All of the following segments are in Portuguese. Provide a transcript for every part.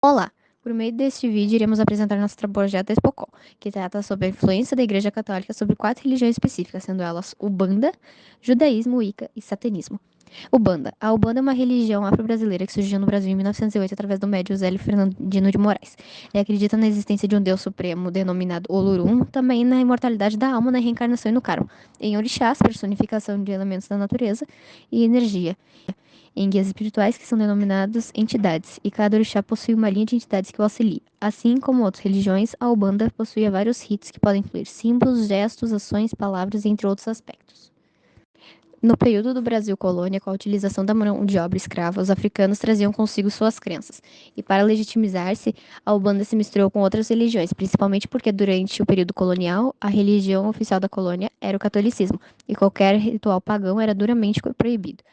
Olá! Por meio deste vídeo, iremos apresentar nosso projeto Expocom, que trata sobre a influência da Igreja Católica sobre 4 religiões específicas, sendo elas Umbanda, Judaísmo, Wicca e Satanismo. Umbanda. A Umbanda é uma religião afro-brasileira que surgiu no Brasil em 1908 através do médium Zélio Fernandino de Moraes. Ele acredita na existência de um Deus supremo denominado Olorum, também na imortalidade da alma, na reencarnação e no karma, em orixás, personificação de elementos da natureza e energia, em guias espirituais que são denominados entidades, e cada orixá possui uma linha de entidades que o auxilia. Assim como outras religiões, a Umbanda possui vários ritos que podem incluir símbolos, gestos, ações, palavras, entre outros aspectos. No período do Brasil colônia, com a utilização da mão de obra escrava, os africanos traziam consigo suas crenças, e para legitimizar-se, a Umbanda se misturou com outras religiões, principalmente porque durante o período colonial, a religião oficial da colônia era o catolicismo, e qualquer ritual pagão era duramente proibido.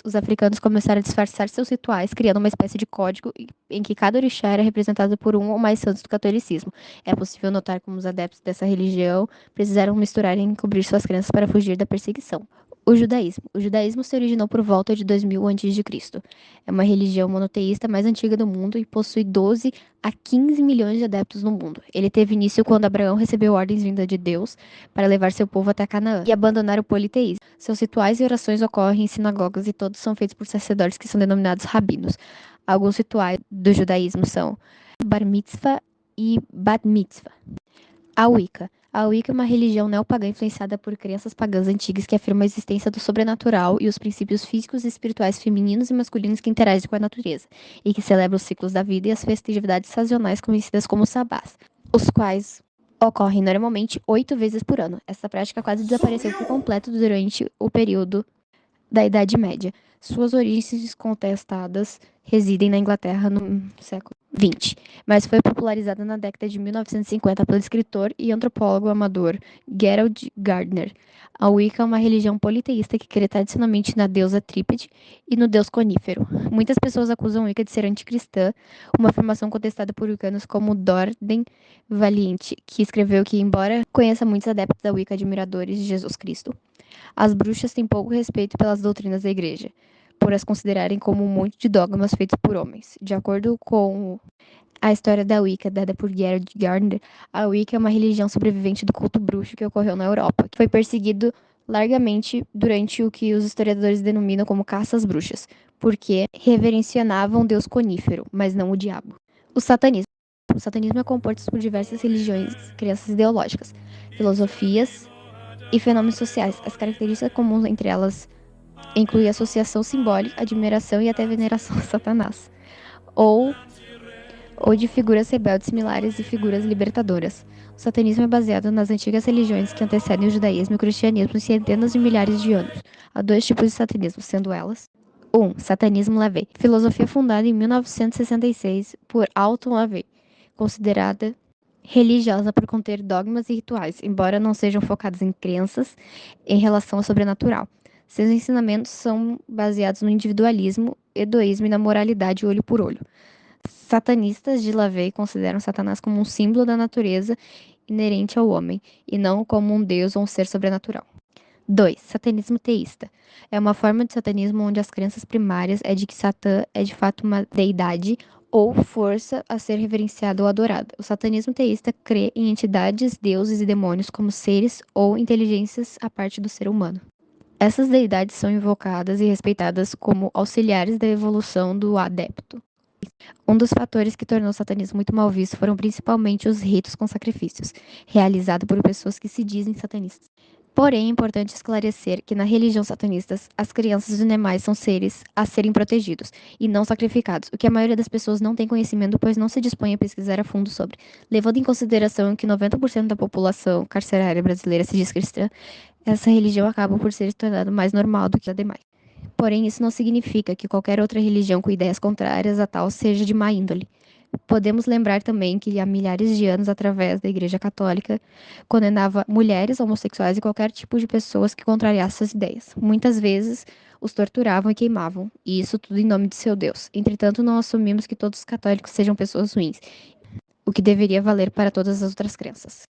Os africanos começaram a disfarçar seus rituais, criando uma espécie de código em que cada orixá era representado por um ou mais santos do catolicismo. É possível notar como os adeptos dessa religião precisaram misturar e encobrir suas crenças para fugir da perseguição. O judaísmo. O judaísmo se originou por volta de 2000 a.C. É uma religião monoteísta mais antiga do mundo e possui 12 a 15 milhões de adeptos no mundo. Ele teve início quando Abraão recebeu ordens vindas de Deus para levar seu povo até Canaã e abandonar o politeísmo. Seus rituais e orações ocorrem em sinagogas e todos são feitos por sacerdotes que são denominados rabinos. Alguns rituais do judaísmo são bar mitzvah e bat mitzvah. A Wicca. A Wicca é uma religião neopagã influenciada por crenças pagãs antigas que afirmam a existência do sobrenatural e os princípios físicos e espirituais femininos e masculinos que interagem com a natureza, e que celebra os ciclos da vida e as festividades sazonais conhecidas como sabás, os quais ocorrem normalmente 8 vezes por ano. Essa prática quase desapareceu por completo durante o período da Idade Média. Suas origens contestadas residem na Inglaterra no século XX, mas foi popularizada na década de 1950 pelo escritor e antropólogo amador Gerald Gardner. A Wicca é uma religião politeísta que crê tradicionalmente na deusa Trípede e no deus Conífero. Muitas pessoas acusam a Wicca de ser anticristã, uma afirmação contestada por wiccanos como Dorden Valiente, que escreveu que, embora conheça muitos adeptos da Wicca admiradores de Jesus Cristo, as bruxas têm pouco respeito pelas doutrinas da igreja, por as considerarem como um monte de dogmas feitos por homens. De acordo com a história da Wicca, dada por Gerald Gardner, a Wicca é uma religião sobrevivente do culto bruxo que ocorreu na Europa, que foi perseguido largamente durante o que os historiadores denominam como caça às bruxas, porque reverenciavam Deus conífero, mas não o diabo. O satanismo. O satanismo é composto por diversas religiões, crenças ideológicas, filosofias e fenômenos sociais. As características comuns entre elas incluem associação simbólica, admiração e até veneração a Satanás, ou de figuras rebeldes similares e figuras libertadoras. O satanismo é baseado nas antigas religiões que antecedem o judaísmo e o cristianismo em centenas de milhares de anos. Há 2 tipos de satanismo, sendo elas: 1. Satanismo LaVey, filosofia fundada em 1966 por Alton LaVey, considerada religiosa por conter dogmas e rituais, embora não sejam focados em crenças em relação ao sobrenatural. Seus ensinamentos são baseados no individualismo, egoísmo e na moralidade olho por olho. Satanistas de LaVey consideram Satanás como um símbolo da natureza inerente ao homem, e não como um deus ou um ser sobrenatural. 2. Satanismo teísta. É uma forma de satanismo onde as crenças primárias é de que Satã é de fato uma deidade ou força a ser reverenciada ou adorada. O satanismo teísta crê em entidades, deuses e demônios como seres ou inteligências à parte do ser humano. Essas deidades são invocadas e respeitadas como auxiliares da evolução do adepto. Um dos fatores que tornou o satanismo muito mal visto foram principalmente os ritos com sacrifícios, realizados por pessoas que se dizem satanistas. Porém, é importante esclarecer que na religião satanista, as crianças e os animais são seres a serem protegidos e não sacrificados, o que a maioria das pessoas não tem conhecimento, pois não se dispõe a pesquisar a fundo sobre. Levando em consideração que 90% da população carcerária brasileira se diz cristã, essa religião acaba por ser tornada mais normal do que a demais. Porém, isso não significa que qualquer outra religião com ideias contrárias a tal seja de má índole. Podemos lembrar também que há milhares de anos, através da Igreja Católica, condenava mulheres, homossexuais e qualquer tipo de pessoas que contrariassem suas ideias. Muitas vezes os torturavam e queimavam, e isso tudo em nome de seu Deus. Entretanto, não assumimos que todos os católicos sejam pessoas ruins, o que deveria valer para todas as outras crenças.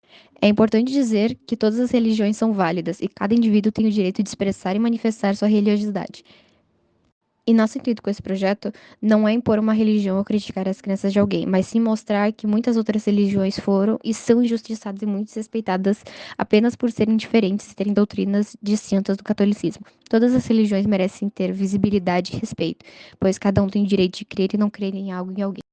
É importante dizer que todas as religiões são válidas e cada indivíduo tem o direito de expressar e manifestar sua religiosidade. E nosso intuito com esse projeto não é impor uma religião ou criticar as crenças de alguém, mas sim mostrar que muitas outras religiões foram e são injustiçadas e muito desrespeitadas apenas por serem diferentes e terem doutrinas distintas do catolicismo. Todas as religiões merecem ter visibilidade e respeito, pois cada um tem o direito de crer e não crer em algo em alguém.